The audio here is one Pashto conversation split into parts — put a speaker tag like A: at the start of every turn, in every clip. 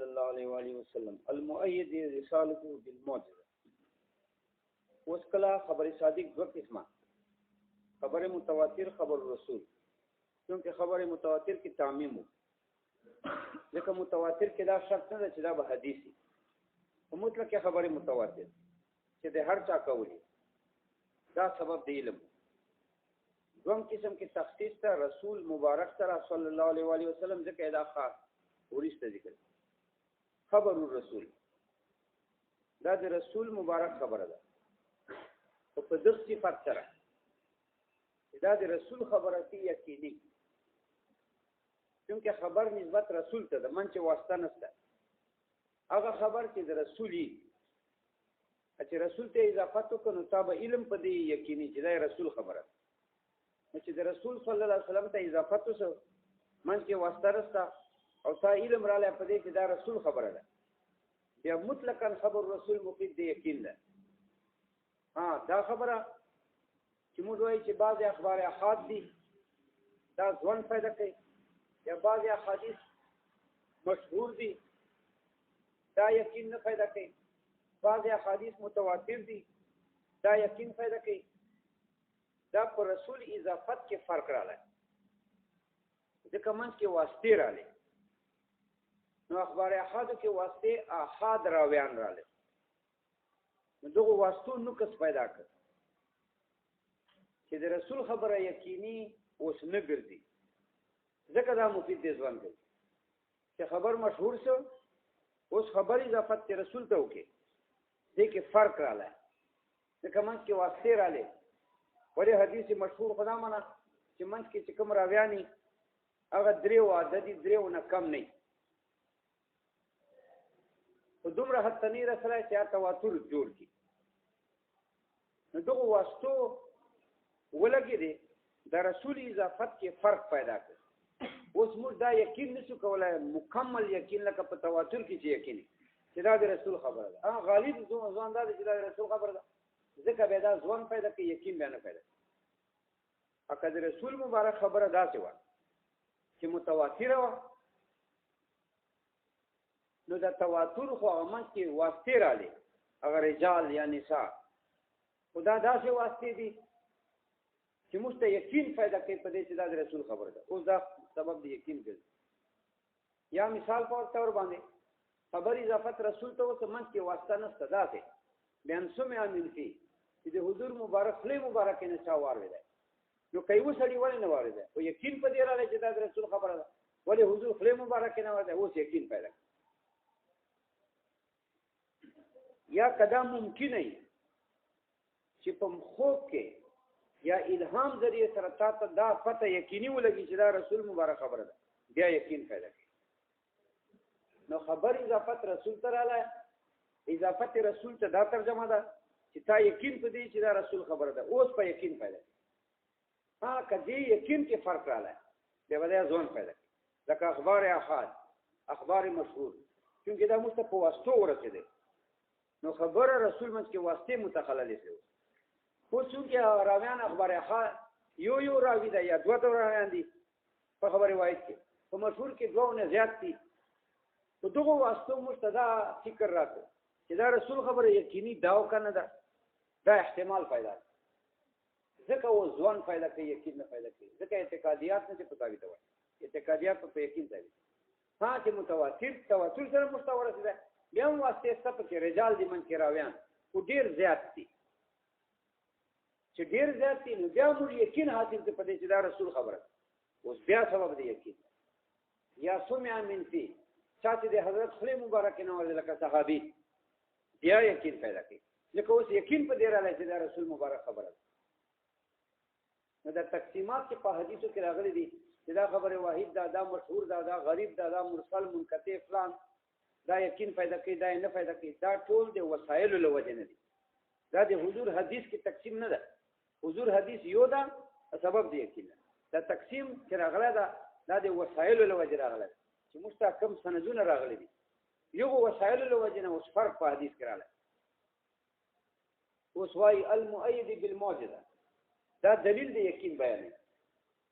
A: الله عليه وآله وسلم المؤيد رسالته بالمعجزه. اوس کله خبر صادق دو قسمه، خبر متواتر خبر رسول. چونکه خبر متواتر کی تعمیم ہو، لیکن متواتر کې دا شرط نه چې دا به حدیثي او مطلق خبر متواتر چې د هر چا کولی دا سبب دی علم. دوم قسم کې تخصیص ته رسول مبارک سره صلی الله علیه و آله وسلم ځکه دا خاص ورسته ذکر خبر الرسول دا د رسول مبارک خبره ده او په دغه صفات سره دا د رسول خبره کې یقیني، چونکه خبر نسبت رسول ته ده، من چې واسطه نشته. هغه خبر چې د رسولي چې رسول ته اضافه وکړو تابع علم په دې یقیني چې دا رسول خبره، چې د رسول صلی الله علیه وسلم ته اضافه وکړو من کې واسطه نشته او تا علم را لې په دې چې دا رسول خبره ده، بیا مطلقاً خبر رسول مفید دی یقین ده. دا خبره چې موږ وایي چې بعض اخبار احاد دي دا ځوان پیدا کوي، یا بعض احادیث مشهور دي دا یقین نه پیدا کوي، بعض احادیث متواتر دي دا یقین پیدا کوي. دا پر رسول اضافت کې فرق راغلی، ځکه منځ کې واسطې راغلي. نو اخبار احادو کې واسطې احاد راویان راغلي، نو دغه واسطو نقص پیدا کړ چې د رسول خبره یقیني اوس نه ګرځي. ځکه دا مفید دی ځوان کوي چې خبر مشهور شو اوس خبر اضافت ته رسول ته وکړي، دې کې فرق راغلی. ځکه منځ کې واسطې راغلي، ولې حدیث مشهور خدا منه چې منځ کې چې کوم راویاني هغه دریو عددي دریو نه کم نه، خو دومره حد ته نه رسلی چې تواتر جوړ کړي. نو دغه واسطو ولګېدې د رسول اضافت کې فرق پیدا کړ. اوس موږ دا یقین نشو کولای مکمل یقین لکه په تواتر کې چې یقین چې دا د رسول خبره ده. غالب ځوان دا چې دا د رسول خبره ده، ځکه به دا ځوان پیدا کوي یقین به نه پیدا کوي. اګه د رسول مبارک خبره داسې وه چې متواتره وه، نو دا تواتر خو هغه منځ کې واسطې راغلي، هغه رجال یا نساء، خو دا داسې واسطې دي چې موږ ته یقین پیدا کوي په دې چې دا د رسول خبره ده. اوس دا سبب د یقین ګرځي. یا مثال په تور باندې خبر اضافت رسول ته اوس منځ کې واسطه نشته، داسې بیان سمع من فی چې د حضور مبارک خلی مبارک نه چا واورېدی، نو کوي وسړي ولې نه واورېدی؟ او یقین په دې راغلی چې دا د رسول خبره ده، ولې حضور خلی مبارک نه واورېدی؟ اوس یقین پیدا کوي. یا کدا ممکن نه چې په خوب کې یا الهام ذریعہ سره تاسو دا پته یقیني ولګي چې دا رسول مبارک خبره ده، بیا یقین پیدا کوي. نو خبر اضافت رسول ته رااله، اضافت رسول ته دا ترجمه ده چې تا یقین پدې چې دا رسول خبره ده، اوس په یقین پیدا کوي. کدی یقین کې فرق رااله بیا ودا ځون پیدا کوي، لکه اخبار احاد، اخبار مشهور، چونکه دا مست په واسطو ورسېده، نو خبر رسول منځ کې واسطه متخلل شي. خو چونکه راویان اخبار احاد یو راوی ده یا دوه راویان دي په خبر روایت کې، په مشهور کې دوه نه زیات دي، په دغه واسطو مستدا فکر راځي چې دا رسول خبره یقیني داو کنه ده، دا احتمال پیدا کوي. ځکه و ځوان پیدا کوي یقین نه پیدا کوي، ځکه اعتقادیات نه څه پتا وي، اعتقادیات په یقین ځای چې متواتر تواتر سره مستوره ده. بیا هم واسطه سپ کې رجال دي من کې راویان او ډیر زیات دي، چې ډیر زیات دي نو بیا موږ یقین حاصل ته پدې چې دا رسول خبره. اوس بیا سبب دی یقین. یا سمع من فی چې د حضرت خلی مبارک نه ورته لکه صحابي، بیا یقین پیدا کوي، لکه اوس یقین په دې راځي چې دا رسول مبارک خبره ده. نو دا تقسیمات چې په حدیثو کې راغلي دي چې دا خبره واحد ده، دا مشهور ده، دا غریب ده، دا مرسل منقطع فلان، دا یقین پیدا کوي، دا نه پیدا کوي، دا ټول د وسایلو له وجې نه دي. دا د حضور حدیث کې تقسیم نه ده. حضور حدیث یو ده سبب دی یقین. دا تقسیم چې راغلی ده دا د وسایلو له وجې راغلی ده، چې موږ ته کم سندونه راغلي دي، یو وسایلو له وجې نه اوس فرق په حدیث کې راغلی. اوس وایي المؤید بالمعجزه، دا دلیل د یقین بیانوي.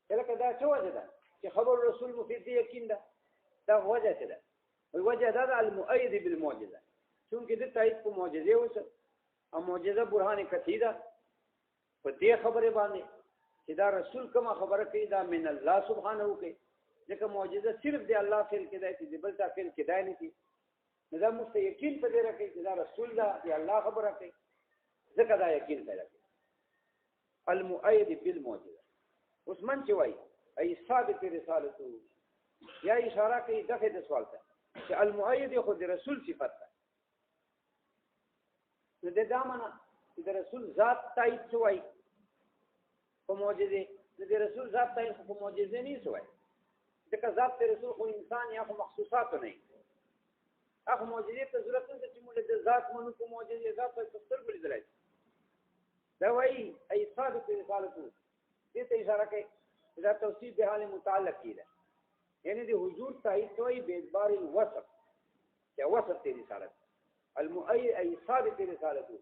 A: لکه دا څه وجه ده چې خبر رسول مفید دی یقین ده؟ دا وجه څه ده وجه دا المؤيد بالمعجزه چونکه د تایید په معجزه اوسه او معجزه برهان قطعی ده په دې خبره باندې چې دا رسول کومه خبره کوي دا من الله سبحانه کوي ځکه معجزه صرف دی الله فعل کې دی چې بل څه فعل کې دی نه کی دا مستيقین په دې راکې چې دا رسول دا دی الله خبره کوي ځکه دا یقین پیدا کوي المؤيد بالمعجزه عثمان چې وایي ای ثابت رسالته یا اشاره کوي دغه د سوال ته چې المؤيد خو د رسول صفت ده نو د دامنه چې د رسول ذات تایید شوی په معجزه د رسول ذات تایید په معجزه نه شوی ځکه ذات رسول خو انسان یا خو مخصوصات نه هغه معجزه ته ضرورت نه چې موږ د ذات منو په معجزه ذات په سترګو لیدلای دا وایي ای ثابت رسالته دې ته اشاره کوي دا توصیف به حال متعلق کیده یعنی د حضور تایید شوی به اعتبار الوصف یا وصف ته رسالت المؤيد ای ثابت رسالته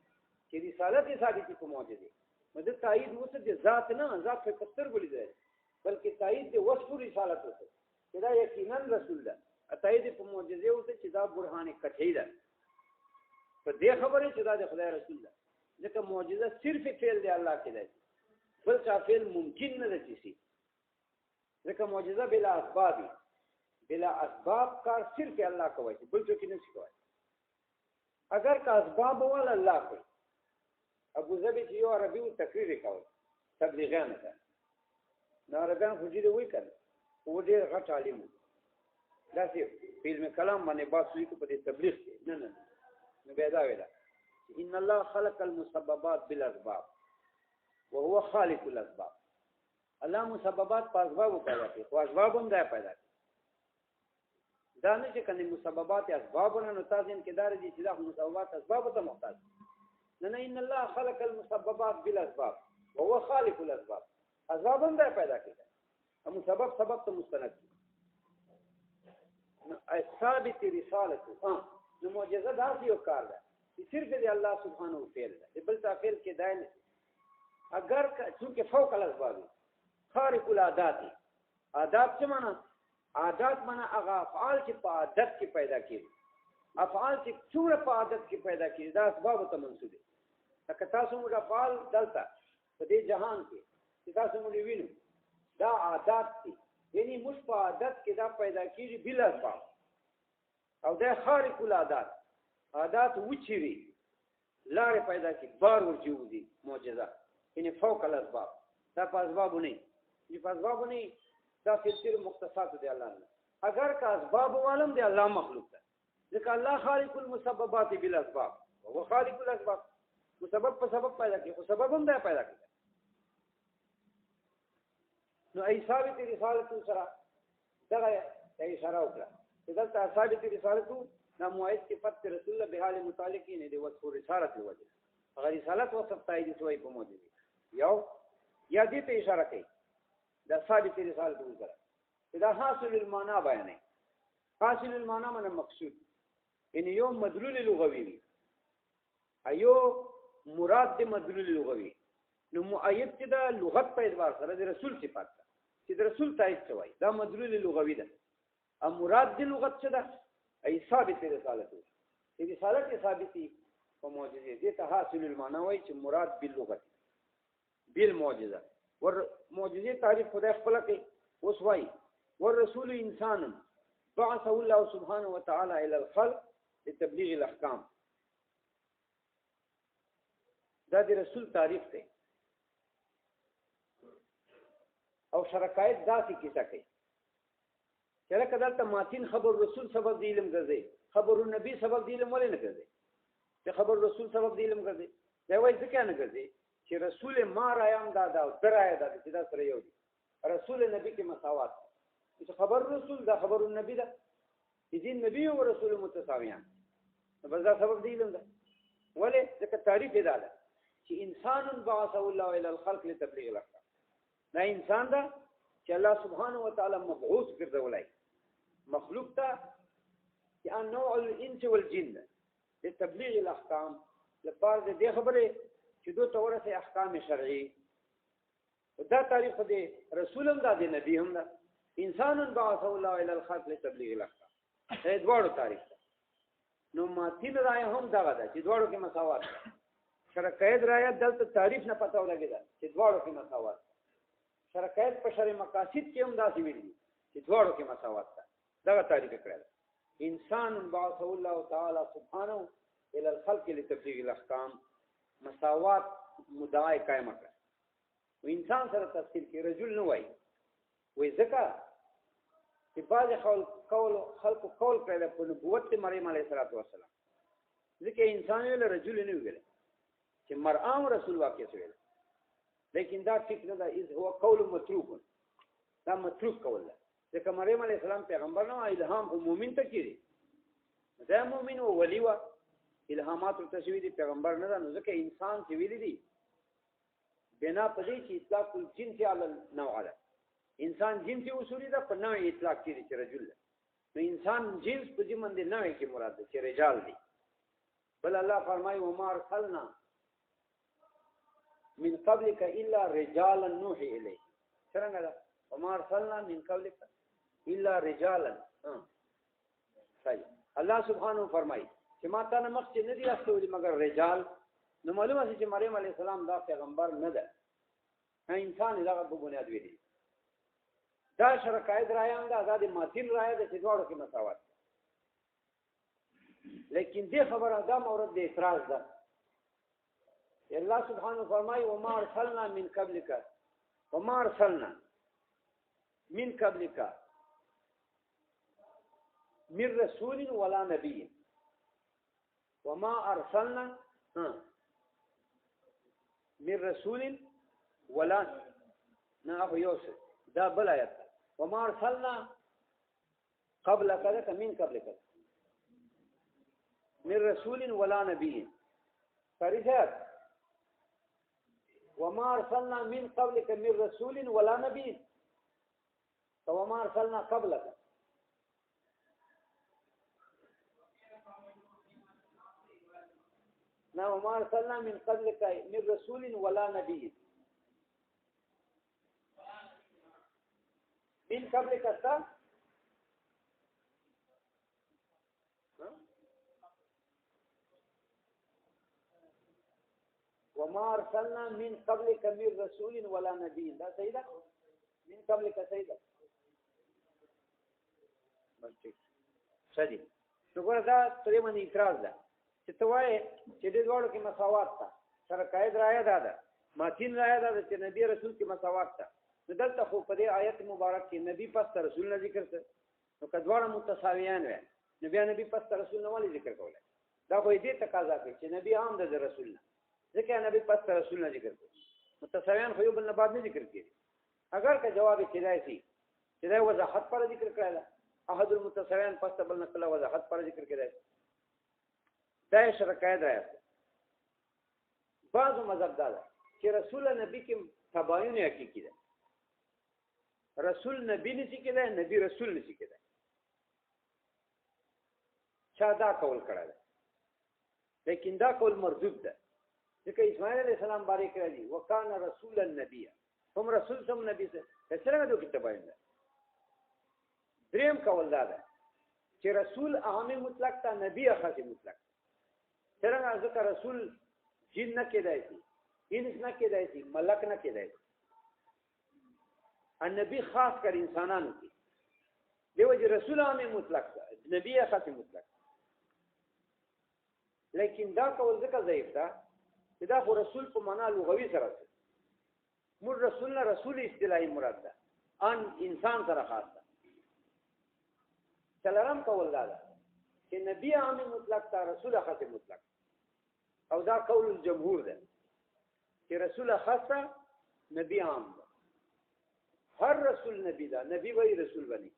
A: چې رسالت ثابت په معجزه مده تایید وسه د ذات نه ذات په سترګو لیدل بلکې تایید د وصف رسالت وسه چې دا یقینا رسول ده تایید په معجزه وسه چې دا برهان قطعی ده په دې خبره چې دا د خدای رسول ده ځکه معجزه صرف فعل دی الله کې ده بل څه فعل ممکن نه ده چې ځکه معجزه بلا اسباب کار صرف الله کوي بل څه کې نه شي کوي اگر کا اسباب ول الله کوي ابو ظبي چې یو عربي تقریر کوي تبلیغیان ده نو عربان خو دې وی کړ او دې غټ عالم دا چې فلم کلام باندې باسوي کو په تبلیغ کې نه نو به دا ویلا ان الله خلق المسببات بالاسباب وهو خالق الاسباب الله مسببات په اسباب پیدا کوي خو اسباب هم دا پیدا کوي دا نه چې کني مسببات اسبابونه نو تاسو انکدار دي چې دا مسببات اسباب ته محتاج نه ان الله خلق المسببات بالاسباب وهو خالق الاسباب اسباب هم دا پیدا کوي هم سبب ته مستند نو ثابت رسالته نو معجزه دا یو کار ده چې صرف دی الله سبحانه و تعالی بل څه فعل کې دای نه اگر چونکه فوق الاسباب خارق العادات عادات څه معنا عادات معنا هغه افعال چې په عادت کې پیدا کیږي افعال چې څومره په عادت کې پیدا کیږي دا اسباب ته منسوب دي که تاسو موږ افعال دلته په دې جهان کې چې تاسو موږ وینو دا عادت دي یعنی موږ په عادت کې دا پیدا کیږي بل اسباب او دا خارق العادات عادات وچوي لارې پیدا کیږي بار ورجودي معجزه یعنی فوق الاسباب دا په اسباب نه دي په اسباب نه دا فطر مختصات دی الله نه اگر کا اسباب عالم دی الله مخلوق ده ځکه الله خالق المسببات بالاسباب هو خالق الاسباب مسبب په سبب پیدا کوي خو سبب هم دا پیدا کوي نو ای ثابت رسالت سره دا اشاره وکړه چې دا ثابت رسالت دا موعد کې پت رسول الله به حال متعلقین دی وصف رسالت وجه هغه رسالت وصف تایید شوی په موجود یو یا دې ته اشاره کوي دا ثابت رسالت وکړه دا حاصل المعنى بیان حاصل المعنى من مقصود ان یو مدلول لغوي ایو مراد د مدلول لغوي نو مؤید چې دا لغت په اعتبار سره د رسول صفات ده چې د رسول تایید شوی دا مدلول لغوي ده ا مراد د لغت څه ده ای ثابت رسالت دي رسالت ثابتي په معجزه دي ته حاصل المعنى وای چې مراد باللغت بالمعجزه ور معجزه تعریف خدای خپل کوي اوس وای والرسول انسان بعثه الله سبحانه وتعالى الى الخلق لتبلیغ الاحکام دا د رسول تعریف دی او شرکایت ذاتی کیسه کوي چېرې کله ته ماتین خبر رسول سبب دی علم ګرځي خبر النبی سبب دی علم ولې نه ګرځي چې خبر رسول سبب دی علم ګرځي دا وایي ځکه نه ګرځي چې رسول ما رایم دا او درايه دا چې دا سره یو دي رسول نبی کې مساوات چې خبر رسول دا خبر النبی دا دي نبی او رسول متساویان بس دا سبب دی علم دا ولې ځکه تعریف دی دا چې انسان بعثه الله الى الخلق لتبلیغ الاحکام دا انسان دا چې الله سبحانه وتعالى مبعوث ګرځولای مخلوق ته چې نوع الانس والجن لتبلیغ الاحکام لپاره دې خبره چې دوی تورثه احکام شرعي دا تعریف دی رسول هم دا دی نبی هم دا انسان بعثه الله الى الخلق لتبلیغ الاحکام دواړو تاریخ نو ماتین رایه هم دغه ده چې دواړو کې مساوات ده شرع قید رایه دلته تعریف نه پته ولګېده چې دواړو کې مساوات ده شرع قید په شرع مقاصد کې هم داسې ویلي چې دواړو کې مساوات ده دغه تعریف کړی ده انسان بعثه الله تعالی سبحانه الى الخلق لتبلیغ الاحکام مساوات مدعای قائم کړ و انسان سره تفصیل کې رجل نه وای وې ځکه چې بعض خلق قول کړل په نبوت مریم علیه السلام ځکه انسان ویل رجل نه ویل چې مرام رسول واقع ویل لیکن دا ټیک نه ده اذ هو قول متروک دا متروک قول ده ځکه مریم علیه السلام پیغمبر نه الهام مومن ته کړي دا مومن او ولی و الهامات او تشویق پیغمبر نه ده ځکه انسان چې ویل دي بنا پدې چې اطلاق الجنس علی النوع ده انسان جنس اصولي ده په نوع اطلاق کړي چې رجل ده نو انسان جنس په دې باندې نوع کې مراد ده چې رجال دي بل الله فرمایي وما ارسلنا من قبلك الا رجالا نوحي اليه څنګه ده وما ارسلنا من قبلك الا رجالا صحیح الله سبحانه فرمایي چې ما ته مخ چې نه دي راستولي مگر رجال نو معلومه چې مریم علیه السلام دا پیغمبر نه ده انسان دغه په بنیاد ویلي دا شرع قید رایه هم ده آزاد ماتین رایه ده چې دواړو کې مساوات لیکن دې خبره دا مورد د اعتراض ده الله سبحانه فرمایي وما ارسلنا من قبلك وما ارسلنا من قبلك من رسول ولا نبي وما ارسلنا من رسول ولا ابو يوسف دا بل آیت وما ارسلنا قبلك لك من قبلك من رسول ولا نبي فريسات وما ارسلنا من قبلك من رسول ولا نبي وما ارسلنا قبلك وما ارسلنا من قبلك من رسول ولا نبي من قبلك استا وما ارسلنا من قبلك من رسول ولا نبي دا صحیح ده من قبلك صحیح ده بس ٹھیک صحیح نو ګوره دا ترې باندې اعتراض ده چې ته وایې چې دې دواړو کې مساوات ده سره قاعد رایه ده ماتین رایه ده چې نبی رسول کې مساوات ده دلته خو په دې آیت مبارک کې نبی پس رسول نه ذکر څه نو کډوړه متساویان وي نبی پس رسول نه ولې ذکر کوله دا خو دې تقاضا کوي چې نبی عام د رسول نه ځکه نبی پس رسول نه ذکر کوي متساویان خو یو بل نه بعد نه ذکر کوي اگر که جواب کېدای شي چې دا وضاحت پر ذکر کړل احد المتساویان پس بل نه کله وضاحت پر ذکر کېدای دا شرع قید راځي بعضو مذهب دا چې رسول نبی کې تباین حقیقي ده رسول نبی نشي کېدای نبی رسول نشي کېدای چا دا قول کړی دی لیکن دا قول مردود ده ځکه اسماعیل علیه السلام باندې کړی دی وکانه رسول النبی هم رسول سم نبی څه څنګه دوی تباین ده دریم قول دا ده چې رسول عام مطلق ته نبی خاص مطلق څنګه ځکه رسول جن نه کېدای شي انس نه کېدای شي ملک نه کېدای شي النبی خاص کر انسانانو کی دیو جی رسول عام مطلق دا نبی خاص مطلق لیکن دا قول ذکر ضعیف دا دا خو رسول په معنا لغوي سره ده مر رسول نه رسول اصطلاحي مراد ده ان انسان سره خاص ده څلورم قول دا ده چې نبی عام مطلق دا رسول خاص مطلق او دا قول الجمهور ده چې رسول خاصه نبی عام ده هر رسول نبی دا نبی وی رسول بنی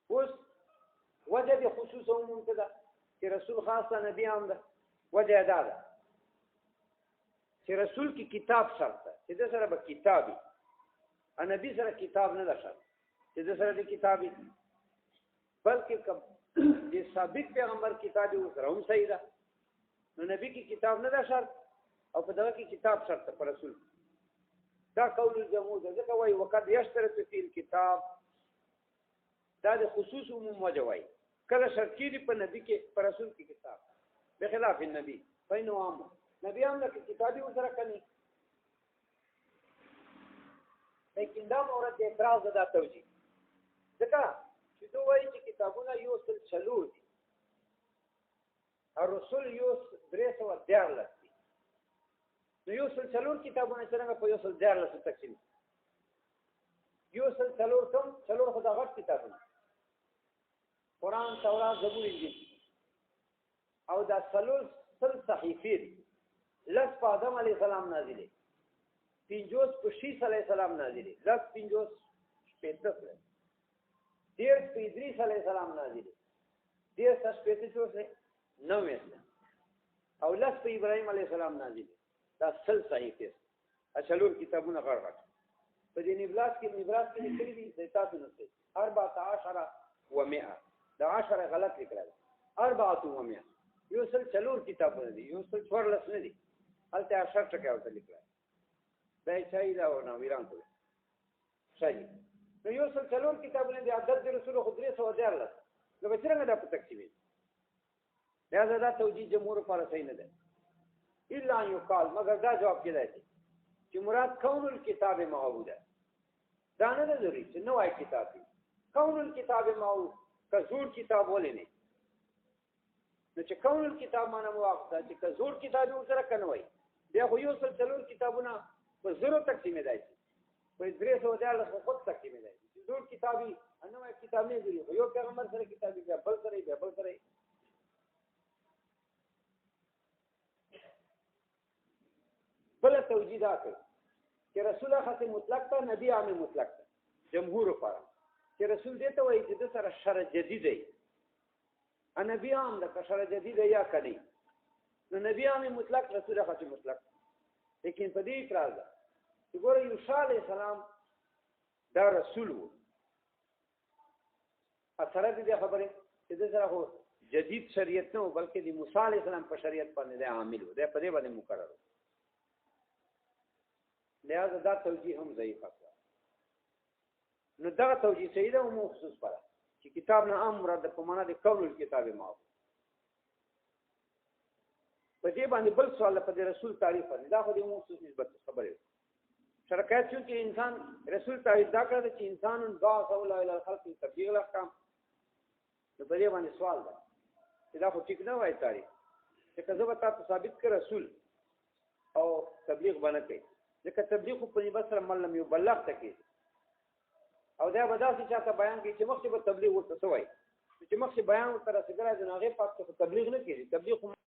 A: اوس وجه د خصوص عموم ته ده چې رسول خاصه نبی عام ده وجه دا ده چې رسول کی کتاب شرط ده چې د سره به کتابي ا نبی سره کتاب نه ده شرط چې د سره د کتابي بلکې د سابق پیغمبر کتابي سره هم صحیح ده نو نبی کی کتاب نه ده شرط او په دغه کې کتاب شرط ده پر رسول دا قول الجمهور ځکه وایي وقد یشترط فی الكتاب دا د خصوص عموم وجه وایي کله شرط کېږي په نبي کې په رسول کې کتاب بخلاف النبي فإنه عام نبي هم لکه کتابي ورسره کوي لیکن دا مورد د اعتراض دا توجیه ځکه چې دوی وایي چې کتابونه یو سل څلور دي الرسول یو 314 دي نو یو سل څلور کتابونه څنګه په یو سل 14 تقسیم یو سل څلور کوم څلور خدای غټ کتابونه قرآن تورات زبور انجیل او دا څلور سل صحیفې دي لس په آدم علیه السلام نازلې 50 په شیس علیه السلام نازلې لس 50 شپېته ډېر په ادریس علیه السلام نازلې ډېر شپېته څه 90 او لس په ابراهیم علیه السلام نازلې دا سل صحیفې څلور کتابونه غړ غړ په دې نبلاس کې لیکلي دي د تاسو نو 14 و100 دا 10 غلط لیکل 4 و100 یو سل څلور کتابونه دي یو سل 14 نه دي هلته 10 ټکي اوته لیکل دا صحیح دا ونه ویران ته صحیح نو یو سل څلور کتابونه دي عدد رسول خو 314 نو به څنګه دا په تقسیم دا دا توجیه جمهور پر صحیح نه ده الا یقال مگر دا جواب کیدای شي چې مراد کون الكتاب موجوده دا نه ضروري چې نو آی کتاب دی کون الكتاب موجود کزور کتاب ولې نه نو چې کون الكتاب معنا موافقه چې کزور کتاب ورسره کنوي بیا خو یو سل څلور کتابونه په زرو تقسیم دی په 314 خود تقسیم دی زور کتابي انو کتاب نه دی یو پیغمبر سره کتابي بیا بل سره بل توجیه دا کوي چې رسول خاص مطلق ته نبی عام مطلق ته جمهور لپاره چې رسول دې ته وایي چې د سره شرع جدید دی ان نبی عام د شرع جدید یا کړي نو نبی عام مطلق رسول خاص مطلق لیکن په دې اعتراض ده چې ګوره یوسف علیه السلام دا رسول وو اثر دې خبره چې د سره هو جدید شریعت نه بلکې د موسی علیه السلام په شریعت باندې عامل وو دا په دې باندې مقرر لہذا دا توجیه هم ضعیف ده نو دا توجیه صحیح ده او مخصوص پره چې کتاب نه عام مراد په معنا د کول الكتاب ما په دې باندې بل سوال په رسول تعریف باندې دا خو د مخصوص نسبت خبره شرکت چې انسان رسول تعریف دا کړی چې انسان باث او لا اله الا الخلق تبلیغ الاحکام نو په دې باندې سوال ده چې دا خو ټیک نه وایي تعریف چې کله تاسو ثابت کړ رسول او تبلیغ باندې کوي ځکه تبلیغ په نیمه سره ملم یو بلغ تکي او دا به داسې چاته بیان کوي چې مخکې به تبلیغ ورته سوی چې مخکې بیان ورته رسېدلی د هغې پات ته تبلیغ نه کېږي تبلیغ